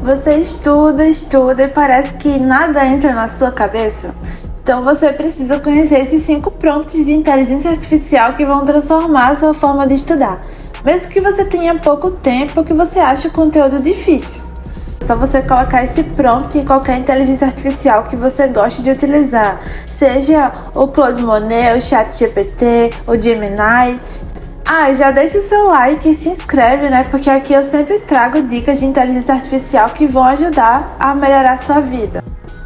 Você estuda e parece que nada entra na sua cabeça? Então você precisa conhecer esses 5 prompts de inteligência artificial que vão transformar a sua forma de estudar. Mesmo que você tenha pouco tempo ou que você ache o conteúdo difícil. É só você colocar esse prompt em qualquer inteligência artificial que você goste de utilizar. Seja o Claude Monet, o ChatGPT, o Gemini. Já deixa o seu like e se inscreve, né? Porque aqui eu sempre trago dicas de inteligência artificial que vão ajudar a melhorar a sua vida.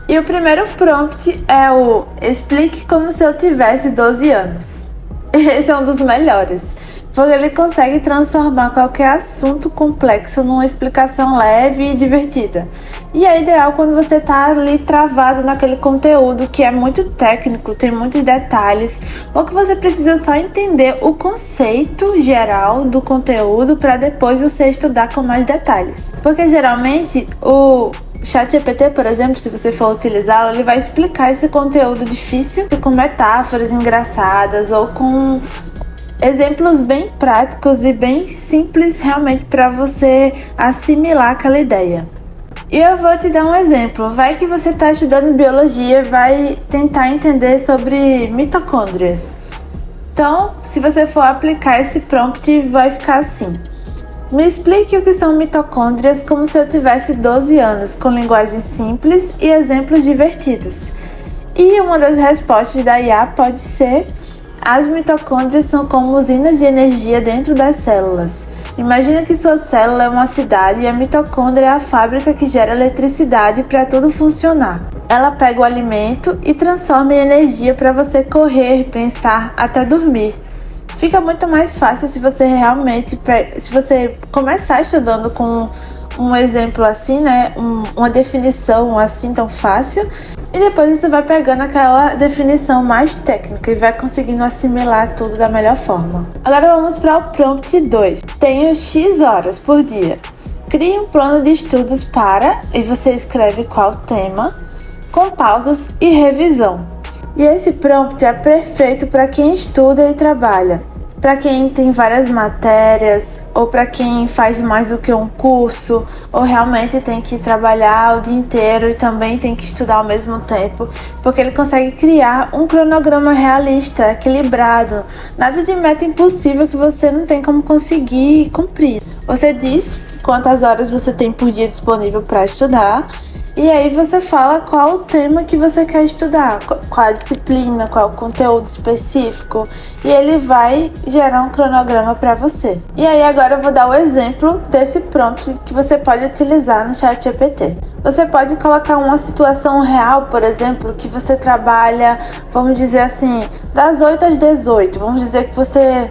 E o primeiro prompt é o explique como se eu tivesse 12 anos. Esse é um dos melhores, porque ele consegue transformar qualquer assunto complexo numa explicação leve e divertida. E é ideal quando você está ali travado naquele conteúdo que é muito técnico, tem muitos detalhes, ou que você precisa só entender o conceito geral do conteúdo para depois você estudar com mais detalhes. Porque geralmente o ChatGPT, por exemplo, se você for utilizá-lo, ele vai explicar esse conteúdo difícil com metáforas engraçadas ou com exemplos bem práticos e bem simples realmente para você assimilar aquela ideia. E eu vou te dar um exemplo. Vai que você está estudando biologia e vai tentar entender sobre mitocôndrias. Então, se você for aplicar esse prompt, vai ficar assim: me explique o que são mitocôndrias como se eu tivesse 12 anos, com linguagem simples e exemplos divertidos. E uma das respostas da IA pode ser: as mitocôndrias são como usinas de energia dentro das células. Imagina que sua célula é uma cidade e a mitocôndria é a fábrica que gera eletricidade para tudo funcionar. Ela pega o alimento e transforma em energia para você correr, pensar, até dormir. Fica muito mais fácil se você começar estudando com um exemplo assim, né? Uma definição assim tão fácil, e depois você vai pegando aquela definição mais técnica e vai conseguindo assimilar tudo da melhor forma. Agora vamos para o prompt 2. Tenho X horas por dia. Crie um plano de estudos para, e você escreve qual tema, com pausas e revisão. E esse prompt é perfeito para quem estuda e trabalha. Para quem tem várias matérias, ou para quem faz mais do que um curso, ou realmente tem que trabalhar o dia inteiro e também tem que estudar ao mesmo tempo, porque ele consegue criar um cronograma realista, equilibrado, nada de meta impossível que você não tem como conseguir cumprir. Você diz quantas horas você tem por dia disponível para estudar, e aí você fala qual o tema que você quer estudar, qual a disciplina, qual o conteúdo específico, e ele vai gerar um cronograma para você. E aí agora eu vou dar o exemplo desse prompt que você pode utilizar no ChatGPT. Você pode colocar uma situação real, por exemplo, que você trabalha, vamos dizer assim, das 8 às 18. Vamos dizer que você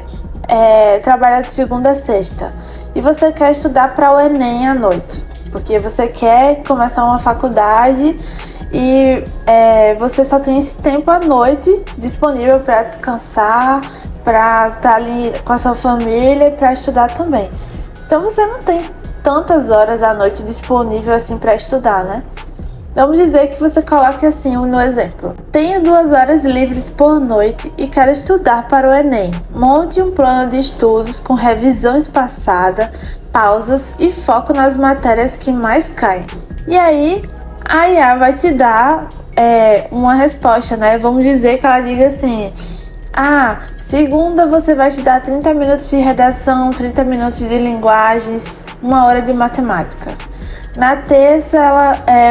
trabalha de segunda a sexta e você quer estudar para o Enem à noite, porque você quer começar uma faculdade e você só tem esse tempo à noite disponível para descansar, para estar ali com a sua família e para estudar também. Então você não tem tantas horas à noite disponível assim para estudar, né? Vamos dizer que você coloque assim no exemplo: tenho 2 horas livres por noite e quero estudar para o Enem. Monte um plano de estudos com revisão espaçada, pausas e foco nas matérias que mais caem. E aí a IA vai te dar uma resposta, né? Vamos dizer que ela diga assim: segunda você vai estudar 30 minutos de redação, 30 minutos de linguagens, 1 hora de matemática. Na terça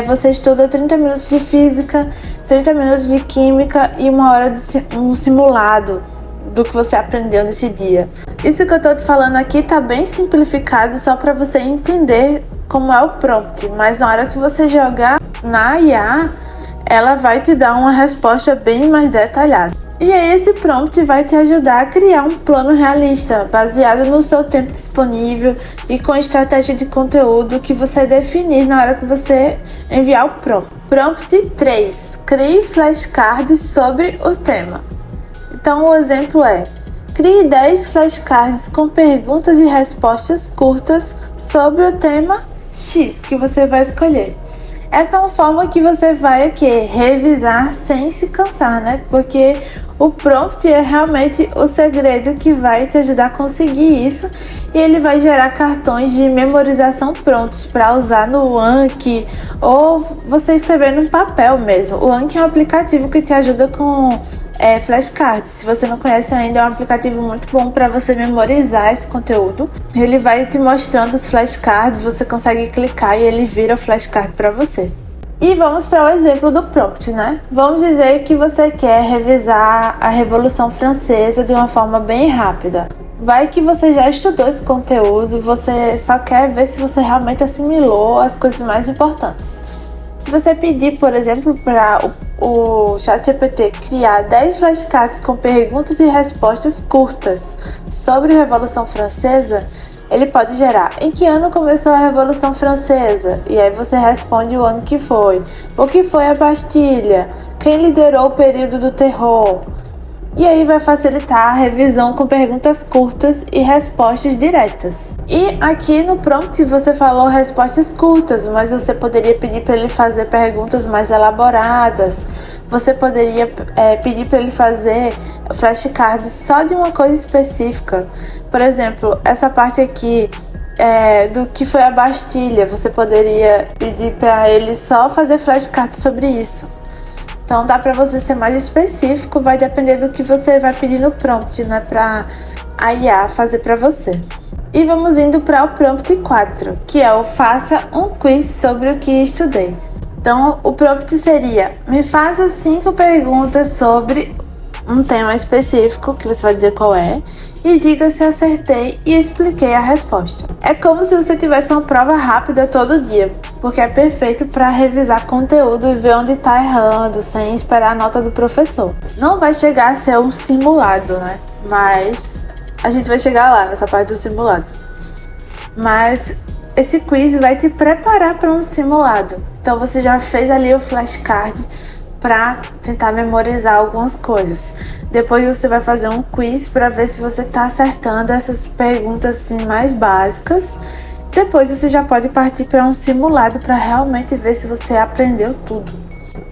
você estuda 30 minutos de física, 30 minutos de química e 1 hora de um simulado do que você aprendeu nesse dia. Isso que eu tô te falando aqui tá bem simplificado, só para você entender como é o prompt, mas na hora que você jogar na IA, ela vai te dar uma resposta bem mais detalhada. E aí esse prompt vai te ajudar a criar um plano realista, baseado no seu tempo disponível e com a estratégia de conteúdo que você definir na hora que você enviar o prompt. Prompt 3. Crie flashcards sobre o tema. Então o exemplo é: crie 10 flashcards com perguntas e respostas curtas sobre o tema X que você vai escolher. Essa é uma forma que você vai revisar sem se cansar, né? Porque o prompt é realmente o segredo que vai te ajudar a conseguir isso. e ele vai gerar cartões de memorização prontos para usar no Anki ou você escrever no papel mesmo. O Anki é um aplicativo que te ajuda com flashcards. Se você não conhece ainda, é um aplicativo muito bom para você memorizar esse conteúdo. Ele vai te mostrando os flashcards, você consegue clicar e ele vira o flashcard para você. E vamos para o exemplo do prompt, né? Vamos dizer que você quer revisar a Revolução Francesa de uma forma bem rápida. Vai que você já estudou esse conteúdo, você só quer ver se você realmente assimilou as coisas mais importantes. Se você pedir, por exemplo, para o ChatGPT criar 10 flashcards com perguntas e respostas curtas sobre a Revolução Francesa, ele pode gerar: em que ano começou a Revolução Francesa? E aí você responde o ano que foi. O que foi a Bastilha? Quem liderou o período do terror? E aí vai facilitar a revisão com perguntas curtas e respostas diretas. E aqui no prompt você falou respostas curtas, mas você poderia pedir para ele fazer perguntas mais elaboradas. Você poderia pedir para ele fazer flashcards só de uma coisa específica. Por exemplo, essa parte aqui do que foi a Bastilha, você poderia pedir para ele só fazer flashcards sobre isso. Então dá para você ser mais específico, vai depender do que você vai pedir no prompt, né, para a IA fazer para você. E vamos indo para o prompt 4, que é o faça um quiz sobre o que estudei. Então o prompt seria: me faça 5 perguntas sobre um tema específico, que você vai dizer qual é, e diga se acertei e expliquei a resposta. É como se você tivesse uma prova rápida todo dia, porque é perfeito para revisar conteúdo e ver onde está errando, sem esperar a nota do professor. Não vai chegar a ser um simulado, né? Mas a gente vai chegar lá nessa parte do simulado. Mas esse quiz vai te preparar para um simulado. Então você já fez ali o flashcard para tentar memorizar algumas coisas. Depois você vai fazer um quiz para ver se você está acertando essas perguntas assim, mais básicas. Depois você já pode partir para um simulado para realmente ver se você aprendeu tudo.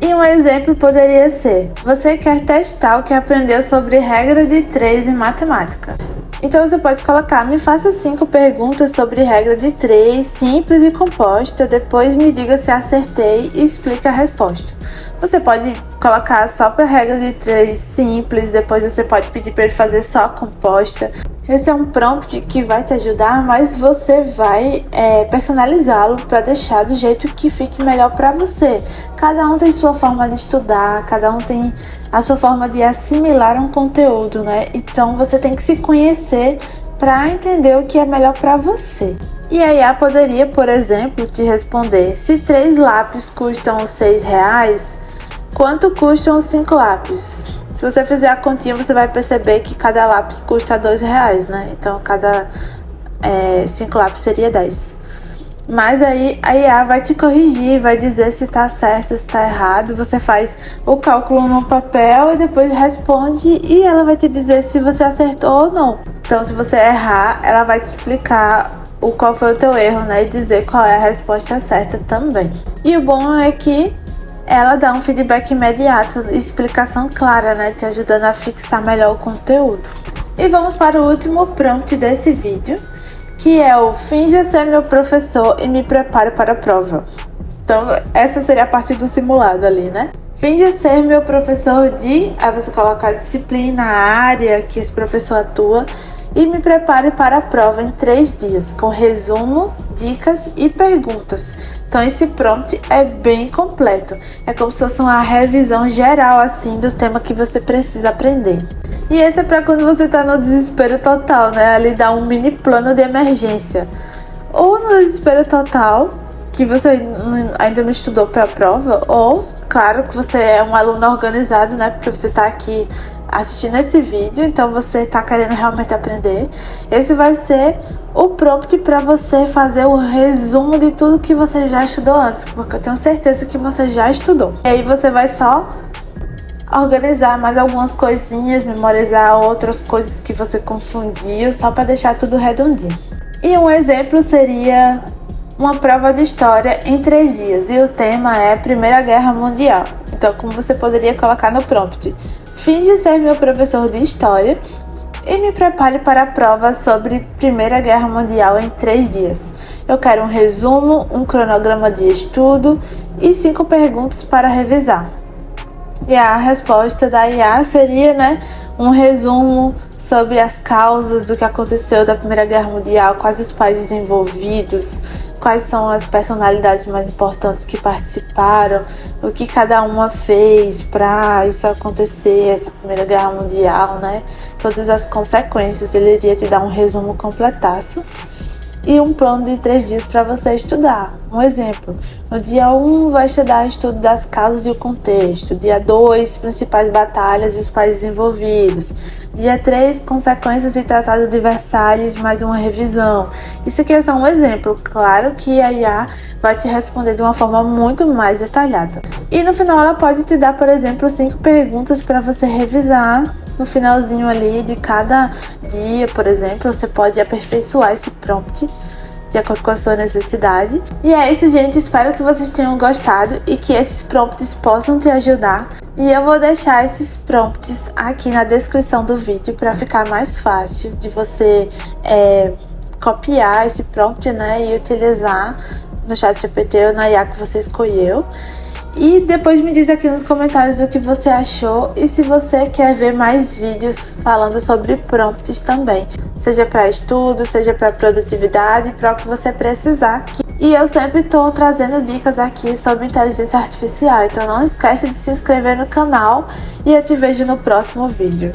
E um exemplo poderia ser: você quer testar o que aprendeu sobre regra de 3 em matemática. Então você pode colocar: me faça 5 perguntas sobre regra de 3, simples e composta, depois me diga se acertei e explique a resposta. Você pode colocar só para regra de 3 simples, depois você pode pedir para ele fazer só a composta. Esse é um prompt que vai te ajudar, mas você vai personalizá-lo para deixar do jeito que fique melhor para você. Cada um tem sua forma de estudar, cada um tem a sua forma de assimilar um conteúdo, né? Então você tem que se conhecer para entender o que é melhor para você. E a IA poderia, por exemplo, te responder: se 3 lápis custam R$6, quanto custam os 5 lápis? Se você fizer a continha, você vai perceber que cada lápis custa R$2, né? Então, cada 5 lápis seria 10. Mas aí a IA vai te corrigir, vai dizer se está certo, se está errado. Você faz o cálculo no papel e depois responde e ela vai te dizer se você acertou ou não. Então, se você errar, ela vai te explicar qual foi o teu erro, né? E dizer qual é a resposta certa também. E o bom é que ela dá um feedback imediato, explicação clara, né? Te ajudando a fixar melhor o conteúdo. E vamos para o último prompt desse vídeo, que é o finja ser meu professor e me prepare para a prova. Então, essa seria a parte do simulado ali, né? Finja ser meu professor de... Aí você coloca a disciplina, a área que esse professor atua, e me prepare para a prova em 3 dias, com resumo, dicas e perguntas. Então esse prompt é bem completo. É como se fosse uma revisão geral assim do tema que você precisa aprender. E esse é para quando você está no desespero total, né? Ali dá um mini plano de emergência. Ou no desespero total, que você ainda não estudou para a prova, ou, claro, que você é um aluno organizado, né? Porque você está aqui assistindo esse vídeo, então você está querendo realmente aprender. Esse vai ser o prompt para você fazer o resumo de tudo que você já estudou antes, porque eu tenho certeza que você já estudou. E aí você vai só organizar mais algumas coisinhas, memorizar outras coisas que você confundiu, só para deixar tudo redondinho. E um exemplo seria uma prova de história em 3 dias, e o tema é Primeira Guerra Mundial. Então, como você poderia colocar no prompt: finge ser meu professor de história E me prepare para a prova sobre Primeira Guerra Mundial em 3 dias. Eu quero um resumo, um cronograma de estudo e 5 perguntas para revisar. E a resposta da IA seria, um resumo sobre as causas do que aconteceu da Primeira Guerra Mundial, quais os países envolvidos, quais são as personalidades mais importantes que participaram, o que cada uma fez para isso acontecer, essa Primeira Guerra Mundial, todas as consequências. Ele iria te dar um resumo completaço e um plano de 3 dias para você estudar. Um exemplo, no dia 1 vai estudar o estudo das causas e o contexto, dia 2, principais batalhas e os países envolvidos, dia 3, consequências e tratado de Versalhes, mais uma revisão. Isso aqui é só um exemplo, claro que a IA vai te responder de uma forma muito mais detalhada. E no final ela pode te dar, por exemplo, 5 perguntas para você revisar. No finalzinho ali de cada dia, por exemplo, você pode aperfeiçoar esse prompt de acordo com a sua necessidade. E é isso, gente. Espero que vocês tenham gostado e que esses prompts possam te ajudar. E eu vou deixar esses prompts aqui na descrição do vídeo para ficar mais fácil de você copiar esse prompt, e utilizar no ChatGPT ou na IA que você escolheu. E depois me diz aqui nos comentários o que você achou e se você quer ver mais vídeos falando sobre prompts também, seja para estudo, seja para produtividade, para o que você precisar. E eu sempre estou trazendo dicas aqui sobre inteligência artificial, então não esquece de se inscrever no canal e eu te vejo no próximo vídeo.